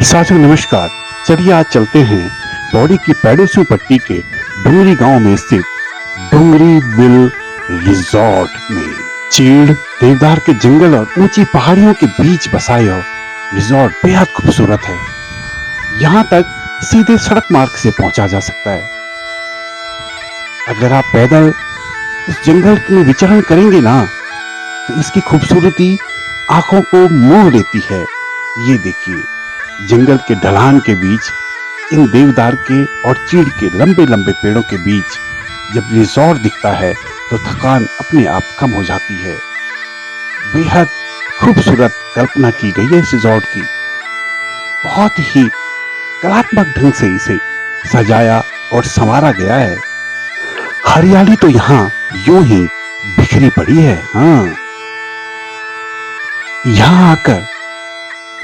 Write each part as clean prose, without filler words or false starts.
साथियों नमस्कार। चलिए आज चलते हैं पौड़ी की पैडोसू पट्टी के डुंगरी गांव में स्थित डुंगरी विल रिजॉर्ट में। चीड़ देवदार के जंगल और ऊंची पहाड़ियों के बीच बसा यह रिजॉर्ट बेहद खूबसूरत है। यहाँ तक सीधे सड़क मार्ग से पहुंचा जा सकता है। अगर आप पैदल इस जंगल में विचरण करेंगे ना तो इसकी खूबसूरती आंखों को मोह लेती है। ये देखिए, जंगल के ढलान के बीच इन देवदार के और चीड़ के लंबे लंबे पेड़ों के बीच जब रिजॉर्ट दिखता है तो थकान अपने आप कम हो जाती है। बेहद खूबसूरत कल्पना की गई है इस रिजॉर्ट की। बहुत ही कलात्मक ढंग से इसे सजाया और संवारा गया है। हरियाली तो यहाँ यूं ही बिखरी पड़ी है। हाँ, यहाँ आकर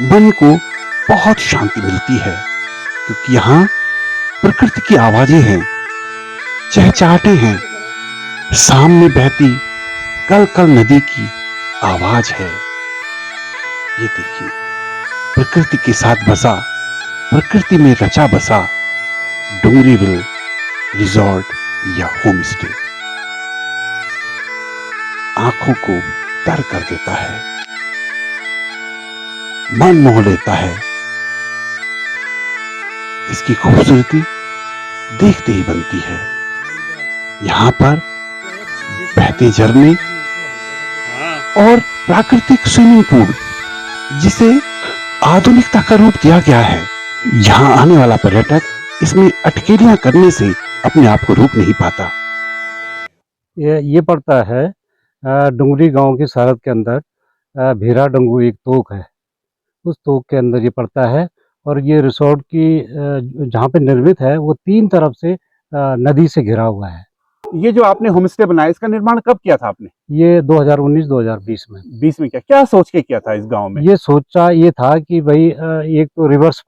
मन को बहुत शांति मिलती है, क्योंकि यहाँ प्रकृति की आवाजें हैं, चहचहाटे हैं, सामने बहती कल कल नदी की आवाज है। ये देखिए, प्रकृति के साथ बसा, प्रकृति में रचा बसा डुंगरी विल रिजॉर्ट या होम स्टे आंखों को तर कर देता है, मन मोह लेता है। इसकी खूबसूरती देखते ही बनती है। यहाँ पर बहते झरने और प्राकृतिक स्विमिंग पूल, जिसे आधुनिकता का रूप दिया गया है। यहाँ आने वाला पर्यटक इसमें अटकेलियां करने से अपने आप को रोक नहीं पाता। ये पड़ता है डुंगरी गांव की सरहद के अंदर। भीरा डंगू एक तोक है, उस तोक के अंदर ये पड़ता है। और ये रिसोर्ट की जहाँ पे निर्मित है वो 3 तरफ से नदी से घिरा हुआ है। ये जो आपने होम स्टे बनाया, इसका निर्माण कब किया था आपने? ये 2019-2020 में। 20 में क्या सोच के किया था इस गांव में? ये सोचा ये था कि भाई एक तो रिवर्स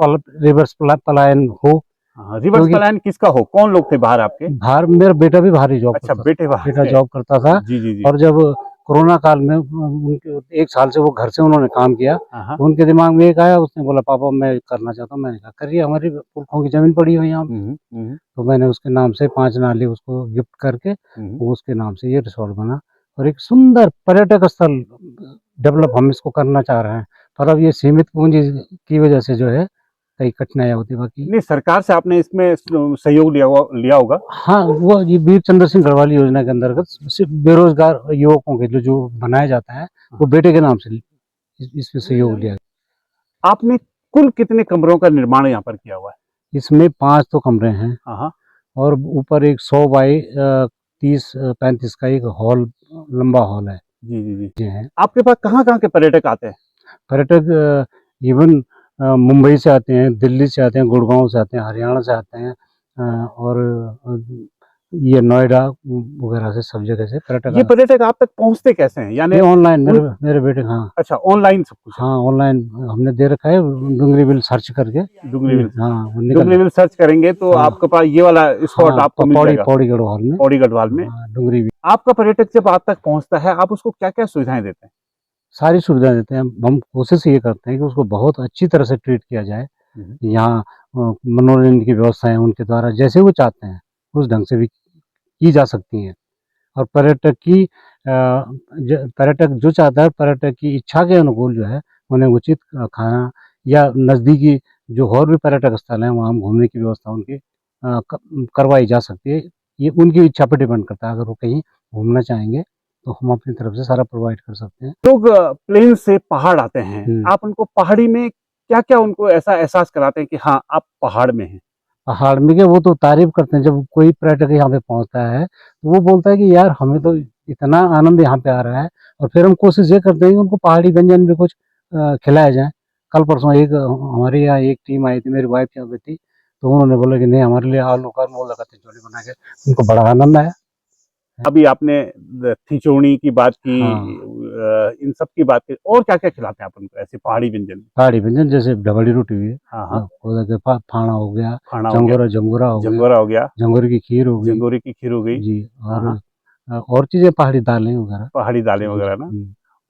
पलायन हो। रिवर्स पलायन किसका हो? कौन लोग थे बाहर आपके? बाहर मेरा बेटा भी बाहर ही जॉब अच्छा, करता बेटा जॉब करता था। जी जी जी। और जब कोरोना काल में उनके 1 साल से वो घर से उन्होंने काम किया, तो उनके दिमाग में एक आया, उसने बोला पापा मैं करना चाहता हूँ। मैंने कहा करिए, हमारी पुरखों की जमीन पड़ी हुई है यहाँ पे। तो मैंने उसके नाम से 5 नाली उसको गिफ्ट करके उसके नाम से ये रिसोर्ट बना। और एक सुंदर पर्यटक स्थल डेवलप हम इसको करना चाह रहे हैं। पर अब ये सीमित पूंजी की वजह से जो है कई कठिनाइयाँ होती। बाकी नहीं, सरकार से आपने इसमें सहयोग लिया होगा? हाँ, वो ये वीर चंद्र सिंह गढ़वाल योजना के अंतर्गत सिर्फ बेरोजगार युवकों के जो बनाया जाता है वो बेटे के नाम से इसमें सहयोग लिया। आपने कुल कितने कमरों का निर्माण यहाँ पर किया हुआ है? इसमें 5 तो कमरे हैं और ऊपर एक 100 बाई 30-35 का एक हॉल, लंबा हॉल है। जी जी जी जी है। आपके पास कहाँ के पर्यटक आते हैं? पर्यटक इवन मुंबई से आते हैं, दिल्ली से आते हैं, गुड़गांव से आते हैं, हरियाणा से आते हैं और ये नोएडा वगैरह से सब जगह से पर्यटक। ये पर्यटक आप तक पहुंचते कैसे हैं? यानी ऑनलाइन मेरे बेटे। हाँ अच्छा, ऑनलाइन सब कुछ? हाँ, ऑनलाइन हमने दे रखा है, डुंगरी विल सर्च करके। डुंगरी विल, हाँ, डुंगरी विल सर्च करेंगे तो आपके पास ये वाला स्पॉट आपको मिल जाएगा। पौड़ी गढ़वाल में। पौड़ी गढ़वाल में डुंगरी विल। आपका पर्यटक जब आप तक पहुंचता है, आप उसको क्या क्या सुविधाएं देते हैं? सारी सुविधाएं देते हैं। हम कोशिश ये करते हैं कि उसको बहुत अच्छी तरह से ट्रीट किया जाए। यहाँ मनोरंजन की व्यवस्थाएं उनके द्वारा जैसे वो चाहते हैं उस ढंग से भी की जा सकती हैं। और पर्यटक जो चाहता है, पर्यटक की इच्छा के अनुकूल जो है उन्हें उचित खाना या नज़दीकी जो और भी पर्यटक स्थल हैं वहाँ घूमने की व्यवस्था उनकी करवाई जा सकती है। ये उनकी इच्छा पर डिपेंड करता है। अगर वो कहीं घूमना चाहेंगे तो हम अपनी तरफ से सारा प्रोवाइड कर सकते हैं। लोग प्लेन से पहाड़ आते हैं, आप उनको पहाड़ी में क्या क्या उनको ऐसा एहसास कराते हैं कि हाँ आप पहाड़ में हैं? पहाड़ में क्या, वो तो तारीफ करते हैं। जब कोई पर्यटक यहाँ पे पहुँचता है तो वो बोलता है कि यार हमें तो इतना आनंद यहाँ पे आ रहा है। और फिर हम कोशिश ये करते हैं कि उनको पहाड़ी व्यंजन भी कुछ खिलाया जाए। कल परसों एक हमारे यहाँ एक टीम आई थी, मेरी वाइफ यहाँ पे थी, तो उन्होंने बोला कि नहीं हमारे लिए आलू का मोल लगाते चोली बना के, उनको बड़ा आनंद आया। अभी आपने खिचौड़ी की बात की, इन सब की बात की, और क्या क्या खिलाते हैं आप उनको ऐसे पहाड़ी व्यंजन? पहाड़ी व्यंजन जैसे डबली रोटी हुई, फाना हो गया, जंगोरा हो गया, जंगोरे की खीर हो गई जी। और चीजें पहाड़ी दालें वगैरह ना।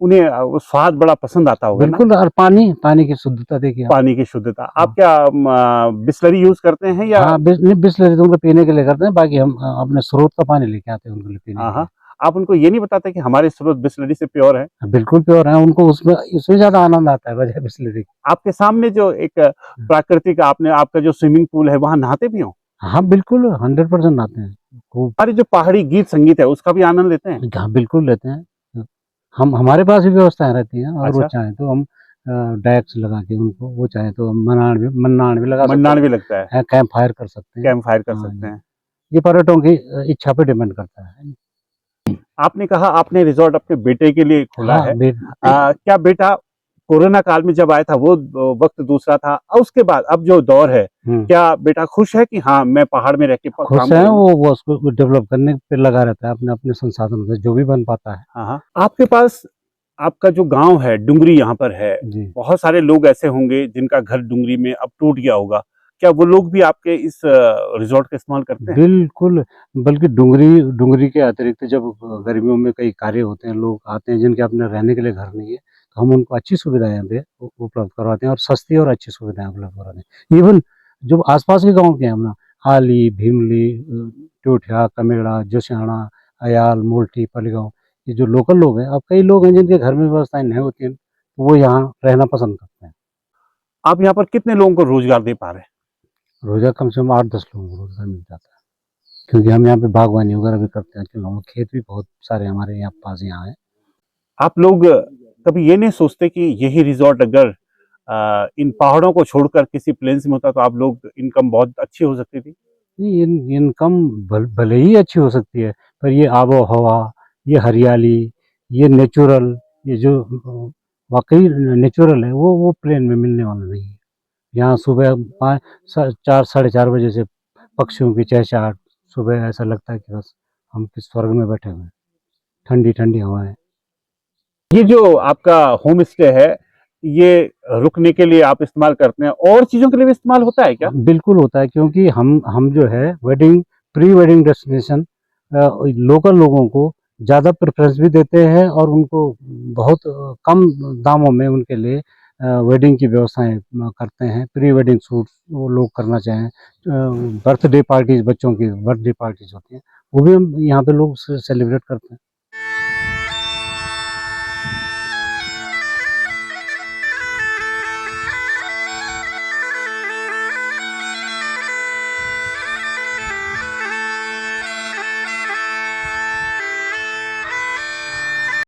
उन्हें वो स्वाद बड़ा पसंद आता होगा ना? बिल्कुल। और पानी की शुद्धता देखिए आप। पानी की शुद्धता। हाँ। आप क्या बिस्लरी यूज करते हैं या? हाँ, नहीं बिस्लरी तो उनको पीने के लिए करते हैं, बाकी हम अपने स्रोत का पानी लेके आते हैं उनके लिए पीने हाँ के हाँ। लिए। आप उनको ये नहीं बताते कि हमारे स्रोत बिस्लरी से प्योर है? बिल्कुल प्योर है, उनको उसमें ज्यादा आनंद आता है बजाय बिस्लरी के। आपके सामने जो एक प्राकृतिक आपने आपका जो स्विमिंग पूल है वहां नहाते भी हो? हाँ बिल्कुल, 100% आते हैं खूब। हमारे जो पहाड़ी गीत संगीत है उसका भी आनंद लेते हैं? हाँ बिल्कुल लेते हैं। हम हमारे पास भी व्यवस्थाएं रहती हैं, और वो अच्छा। चाहे तो हम डेक्स लगा के उनको, वो चाहे तो हम मन्नान भी लगा सकते मन्नान भी लगता है? हैं, कैंप फायर कर सकते हैं। कैंप फायर कर हाँ सकते जी। हैं? ये पर्यटकों की इच्छा पे डिपेंड करता है। आपने कहा आपने रिजॉर्ट अपने बेटे के लिए खोला हाँ है। क्या बेटा कोरोना काल में जब आया था वो वक्त दूसरा था, और उसके बाद अब जो दौर है, हम्म। क्या बेटा खुश है कि हाँ मैं पहाड़ में रह के खुश काम है करूंगा? वो उसको डेवलप करने पे लगा रहता है, अपने अपने संसाधनों से जो भी बन पाता है। हाँ हाँ। आपके पास आपका जो गांव है डुंगरी यहाँ पर है, जी बहुत सारे लोग ऐसे होंगे जिनका घर डुंगरी में अब टूट गया होगा, क्या वो लोग भी आपके इस रिजॉर्ट का इस्तेमाल करते हैं? बिल्कुल। बल्कि डुंगरी डुंगरी के अतिरिक्त जब गर्मियों में कई कार्य होते हैं, लोग आते हैं जिनके अपने रहने के लिए घर नहीं है, तो हम उनको अच्छी सुविधाएं यहाँ पे उपलब्ध करवाते हैं, और सस्ती और अच्छी सुविधाएं उपलब्ध करवाते हैं। इवन जो आसपास के गांव के हैं अपना हाली, भीमली, टोठिया, कमेड़ा, जोशियाना, अयाल, मोल्टी, पलीगांव, ये जो लोकल लोग हैं, अब कई लोग हैं जिनके घर में व्यवस्थाएं नहीं होती हैं, तो वो यहाँ रहना पसंद करते हैं। आप यहाँ पर कितने लोगों को रोजगार दे पा रहे हैं? रोजा कम से कम 8-10 लोगों को रोजगार मिल जाता है, क्योंकि हम यहाँ पे बागवानी वगैरह भी करते हैं, क्योंकि हम खेत भी बहुत सारे हमारे यहाँ पास यहाँ है। आप लोग कभी ये नहीं सोचते कि यही रिजॉर्ट अगर इन पहाड़ों को छोड़कर किसी प्लेन्स में होता तो आप लोग इनकम बहुत अच्छी हो सकती थी? नहीं, इनकम भले ही अच्छी हो सकती है, पर ये आबो हवा, ये हरियाली, ये नेचुरल, ये जो वाकई नेचुरल है, वो प्लेन में मिलने वाला नहीं है। यहाँ सुबह 4 साढ़े 4 बजे से पक्षियों की चहचहाट, सुबह ऐसा लगता है कि बस हम किस स्वर्ग में बैठे हुए हैं। ठंडी ठंडी हवाएं। ये जो आपका होम स्टे है, ये रुकने के लिए आप इस्तेमाल करते हैं, और चीजों के लिए भी इस्तेमाल होता है क्या? बिल्कुल होता है, क्योंकि हम जो है wedding pre wedding destination local लोगों को ज़्यादा प्रेफरेंस भी देते हैं, और उनको बहुत कम दामों में उनके लिए वेडिंग की व्यवस्थाएं करते हैं। प्री वेडिंग शूट वो लोग करना चाहें, बर्थडे पार्टीज, बच्चों की बर्थडे पार्टीज होती हैं, वो भी हम यहाँ पे लोग सेलिब्रेट करते हैं।